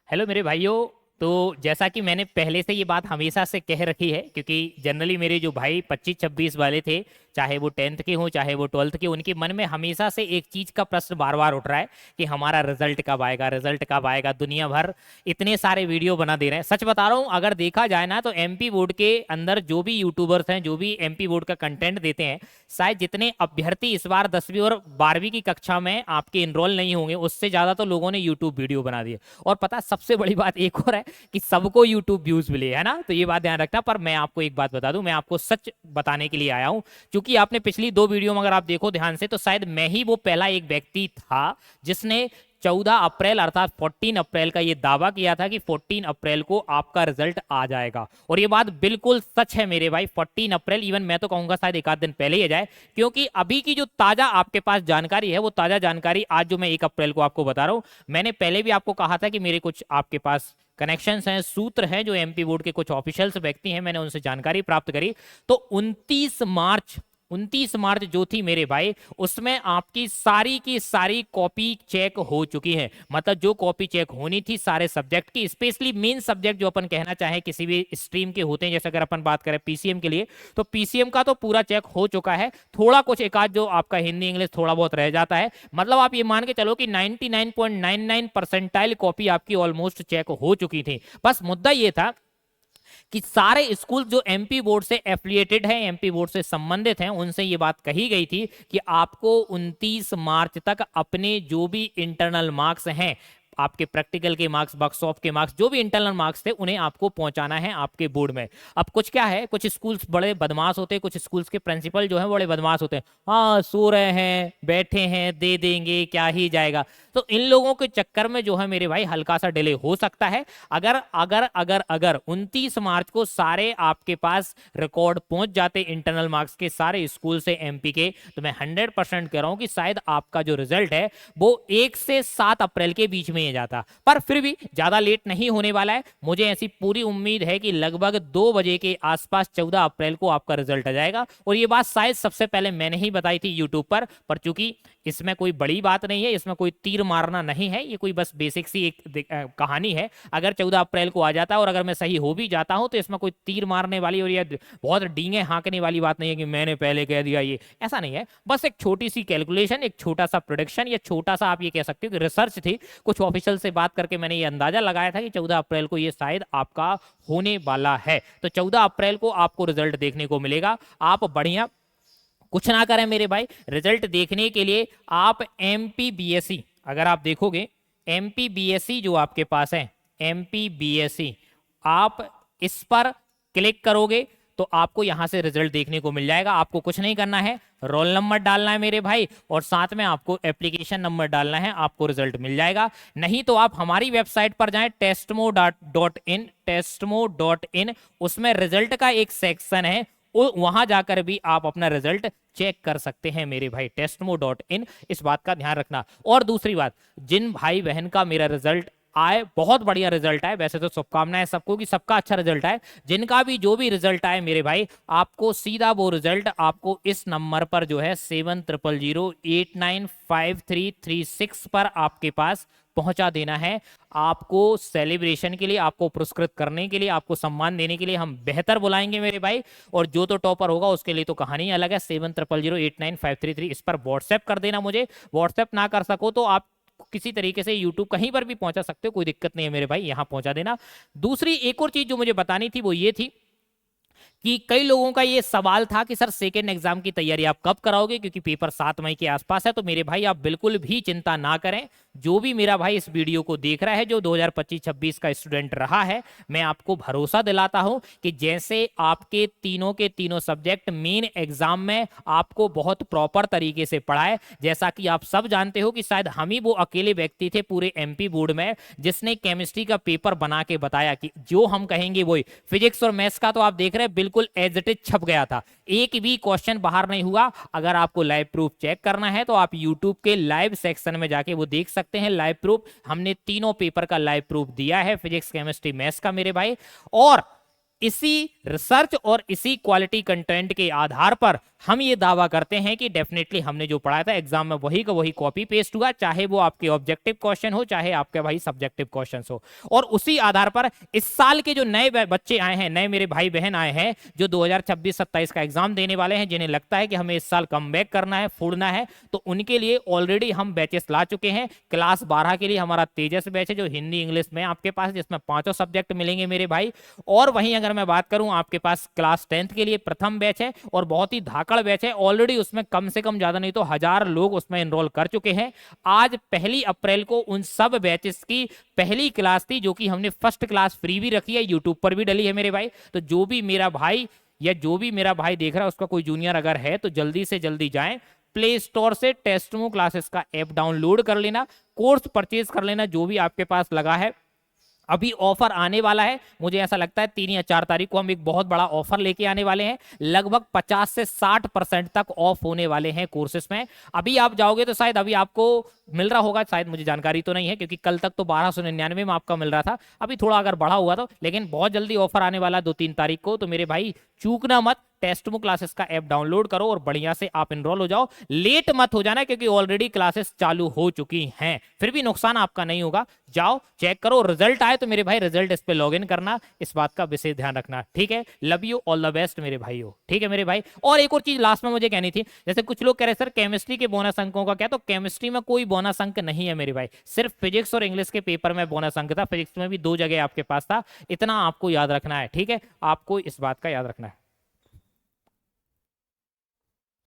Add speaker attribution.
Speaker 1: Hello मेरे भाइयों। तो जैसा कि मैंने पहले से ये बात हमेशा से कह रखी है, क्योंकि जनरली मेरे जो भाई 25-26 वाले थे, चाहे वो 10th के हों चाहे वो 12th के, उनके मन में हमेशा से एक चीज का प्रश्न बार बार उठ रहा है कि हमारा रिजल्ट कब आएगा, रिजल्ट कब आएगा। दुनिया भर इतने सारे वीडियो बना दे रहे हैं। सच बता रहा हूँ, अगर देखा जाए ना तो एमपी बोर्ड के अंदर जो भी यूट्यूबर्स हैं, जो भी एमपी बोर्ड का कंटेंट देते हैं, शायद जितने अभ्यर्थी इस बार 10वीं और 12वीं की कक्षा में आपके इनरोल नहीं होंगे, उससे ज्यादा तो लोगों ने यूट्यूब वीडियो बना दिए। और पता है, सबसे बड़ी बात एक और है कि सबको यूट्यूब व्यूज मिले, है ना। तो ये बात ध्यान रखना। पर मैं आपको एक बात बता दूं, मैं आपको सच बताने के लिए आया हूं। क्योंकि आपने पिछली दो वीडियो में अगर आप देखो ध्यान से, तो शायद मैं ही वो पहला एक व्यक्ति था जिसने 14 अप्रैल अर्थात 14 अप्रैल का ये दावा किया था कि 14 अप्रैल को आपका रिजल्ट आ जाएगा। और ये बात बिल्कुल सच है मेरे भाई। 14 अप्रैल, इवन मैं तो कहूंगा शायद एक आध दिन पहले ही आ जाए, क्योंकि अभी की जो ताजा आपके पास जानकारी है, वो ताजा जानकारी आज जो मैं 1 अप्रैल को आपको बता रहा हूं। मैंने पहले भी आपको कहा था कि मेरे कुछ आपके पास कनेक्शंस हैं, सूत्र हैं, जो एमपी बोर्ड के कुछ ऑफिशियल्स व्यक्ति हैं, मैंने उनसे जानकारी प्राप्त करी। तो 29 मार्च जो थी मेरे भाई, उसमें आपकी सारी की सारी कॉपी चेक हो चुकी है। मतलब जो कॉपी चेक होनी थी सारे सब्जेक्ट की, स्पेशली मेन सब्जेक्ट जो अपन कहना चाहे किसी भी स्ट्रीम के होते हैं, जैसे अगर अपन बात करें पीसीएम के लिए, तो पीसीएम का तो पूरा चेक हो चुका है। थोड़ा कुछ एक आध जो आपका हिंदी इंग्लिश थोड़ा बहुत रह जाता है। मतलब आप ये मान के चलो कि 99.99 परसेंटाइल कॉपी आपकी ऑलमोस्ट चेक हो चुकी थी। बस मुद्दा ये था कि सारे स्कूल जो एमपी बोर्ड से एफिलिएटेड हैं, एमपी बोर्ड से संबंधित हैं, उनसे ये बात कही गई थी कि आपको 29 मार्च तक अपने जो भी इंटरनल मार्क्स हैं, आपके प्रैक्टिकल के मार्क्स, वर्कशॉप के मार्क्स, जो भी इंटरनल मार्क्स थे, उन्हें आपको पहुंचाना है आपके बोर्ड में। अब कुछ क्या है, कुछ स्कूल्स बड़े बदमाश होते हैं, कुछ स्कूल्स के प्रिंसिपल जो है बड़े बदमाश होते हैं। हाँ, सो रहे हैं, बैठे हैं, दे देंगे, क्या ही जाएगा। तो इन लोगों के चक्कर में जो है मेरे भाई हल्का सा डिले हो सकता है। अगर अगर अगर अगर 29 मार्च को सारे आपके पास रिकॉर्ड पहुंच जाते इंटरनल मार्क्स के सारे स्कूल से एमपी के, तो मैं 100% कह रहा हूं कि शायद आपका जो रिजल्ट है वो 1 से 7 अप्रैल के बीच में ही जाता। पर फिर भी ज्यादा लेट नहीं होने वाला है। मुझे ऐसी पूरी उम्मीद है कि लगभग 2 बजे के आसपास 14 अप्रैल को आपका रिजल्ट आ जाएगा। और ये बात शायद सबसे पहले मैंने ही बताई थी यूट्यूब पर चूंकि इसमें कोई बड़ी बात नहीं है, इसमें कोई तीर मारना नहीं है, ये कोई बस बेसिक सी एक कहानी है। अगर 14 अप्रैल को आ जाता है और अगर मैं सही हो भी जाता हूं, तो इसमें कोई तीर मारने वाली और ये बहुत डींगे हाँकने वाली बात नहीं है कि मैंने पहले कह दिया, ये ऐसा नहीं है। बस एक छोटी सी कैलकुलेशन, एक छोटा सा प्रोडिक्शन, या छोटा सा आप ये कह सकते हो कि रिसर्च थी। कुछ ऑफिशियल से बात करके मैंने ये अंदाजा लगाया था कि 14 अप्रैल को ये शायद आपका होने वाला है। तो 14 अप्रैल को आपको रिजल्ट देखने को मिलेगा। आप बढ़िया कुछ ना करें मेरे भाई, रिजल्ट देखने के लिए आप एमपीबीएससी, अगर आप देखोगे एमपीबीएससी जो आपके पास है, एमपीबीएससी, आप इस पर क्लिक करोगे तो आपको यहां से रिजल्ट देखने को मिल जाएगा। आपको कुछ नहीं करना है, रोल नंबर डालना है मेरे भाई, और साथ में आपको एप्लीकेशन नंबर डालना है, आपको रिजल्ट मिल जाएगा। नहीं तो आप हमारी वेबसाइट पर जाएं, टेस्टमो.in, टेस्टमो.in, उसमें रिजल्ट का एक सेक्शन है, वहां जाकर भी आप अपना रिजल्ट चेक कर सकते हैं मेरे भाई, टेस्टमो.in। इस बात का ध्यान रखना। और दूसरी बात, जिन भाई बहन का मेरा रिजल्ट आए, बहुत बढ़िया रिजल्ट आए, वैसे तो शुभकामनाएं सबको कि सबका अच्छा रिजल्ट आए, जिनका भी जो भी रिजल्ट आए मेरे भाई, आपको सीधा वो रिजल्ट आपको इस नंबर पर जो है 7008953336 पर आपके पास पहुंचा देना है। आपको सेलिब्रेशन के लिए, आपको पुरस्कृत करने के लिए, आपको सम्मान देने के लिए हम बेहतर बुलाएंगे मेरे भाई। और जो तो टॉपर होगा उसके लिए तो कहानी अलग है। 70089533, इस पर व्हाट्सएप कर देना मुझे। व्हाट्सएप ना कर सको तो आप किसी तरीके से यूट्यूब कहीं पर भी पहुंचा सकते हो, कोई दिक्कत नहीं है मेरे भाई, यहां पहुंचा देना। दूसरी एक और चीज जो मुझे बतानी थी वो ये थी कि कई लोगों का ये सवाल था कि सर सेकेंड एग्जाम की तैयारी आप कब कराओगे, क्योंकि पेपर 7 मई के आसपास है। तो मेरे भाई आप बिल्कुल भी चिंता ना करें। जो भी मेरा भाई इस वीडियो को देख रहा है, जो 2025-26 का स्टूडेंट रहा है, मैं आपको भरोसा दिलाता हूं कि जैसे आपके तीनों के तीनों सब्जेक्ट मेन एग्जाम में आपको बहुत प्रॉपर तरीके से पढ़ाए। जैसा कि आप सब जानते हो कि शायद हम ही वो अकेले व्यक्ति थे पूरे एमपी बोर्ड में जिसने केमिस्ट्री का पेपर बना के बताया कि जो हम कहेंगे वही। फिजिक्स और मैथ्स का तो आप देख रहे हैं बिल्कुल एज इट इज छप गया था, एक भी क्वेश्चन बाहर नहीं हुआ। अगर आपको लाइव प्रूफ चेक करना है तो आप यूट्यूब के लाइव सेक्शन में जाके वो देख सकते हैं लाइव प्रूफ। हमने तीनों पेपर का लाइव प्रूफ दिया है, फिजिक्स केमिस्ट्री मैथ्स का मेरे भाई। और इसी रिसर्च और इसी क्वालिटी कंटेंट के आधार पर हम ये दावा करते हैं कि डेफिनेटली हमने जो पढ़ाया था एग्जाम में वही का वही कॉपी पेस्ट हुआ, चाहे वो आपके ऑब्जेक्टिव क्वेश्चन हो चाहे आपके भाई सब्जेक्टिव क्वेश्चन हो। और उसी आधार पर इस साल के जो नए बच्चे आए हैं, नए मेरे भाई बहन आए हैं जो 2026-27 का एग्जाम देने वाले हैं, जिन्हें लगता है कि हमें इस साल कमबैक करना है, फोड़ना है, तो उनके लिए ऑलरेडी हम बैचेस ला चुके हैं। क्लास 12 के लिए हमारा तेजस बैच है जो हिंदी इंग्लिश में आपके पास, जिसमें 5 सब्जेक्ट मिलेंगे मेरे भाई। और वहीं अगर मैं बात करूं आपके पास क्लास 10th के लिए प्रथम बैच है और बहुत ही धाकड़ बैच है, ऑलरेडी उसमें कम से कम ज्यादा नहीं तो 1000 लोग उसमें एनरोल कर चुके हैं। आज 1 अप्रैल को उन सब बैचेस की पहली क्लास थी, जो कि हमने फर्स्ट क्लास फ्री भी रखी है, यूट्यूब पर भी डली है मेरे भाई। तो जो भी मेरा भाई या जो भी मेरा भाई देख रहा है उसका कोई जूनियर अगर है तो जल्दी से जल्दी जाएं प्ले स्टोर से टेस्टमो क्लासेस का ऐप डाउनलोड कर लेना, कोर्स परचेज कर लेना जो भी आपके पास लगा है। अभी ऑफर आने वाला है, मुझे ऐसा लगता है 3 या 4 तारीख को हम एक बहुत बड़ा ऑफर लेके आने वाले हैं। लगभग 50 से 60% तक ऑफ होने वाले हैं कोर्सेस में। अभी आप जाओगे तो शायद अभी आपको मिल रहा होगा, शायद मुझे जानकारी तो नहीं है क्योंकि कल तक तो 1299 में आपका मिल रहा था, अभी थोड़ा अगर बढ़ा हुआ तो, लेकिन बहुत जल्दी ऑफर आने वाला 2-3 तारीख को। तो मेरे भाई चूकना मत, टेस्टमो क्लासेस का ऐप डाउनलोड करो और बढ़िया से आप एनरोल हो जाओ। लेट मत हो जाना क्योंकि ऑलरेडी क्लासेस चालू हो चुकी हैं, फिर भी नुकसान आपका नहीं होगा। जाओ चेक करो, रिजल्ट आए तो मेरे भाई रिजल्ट इस पे लॉगिन करना, इस बात का विशेष ध्यान रखना, ठीक है। Love you, all the best मेरे भाई हो, ठीक है मेरे भाई। और एक और चीज लास्ट में मुझे कहनी थी, जैसे कुछ लोग कह रहे सर केमिस्ट्री के बोनस अंकों का क्या, तो केमिस्ट्री में कोई बोनस अंक नहीं है मेरे भाई, सिर्फ फिजिक्स और इंग्लिश के पेपर में बोनस अंक था। फिजिक्स में भी 2 जगह आपके पास था, इतना आपको याद रखना है, ठीक है, आपको इस बात का याद रखना है।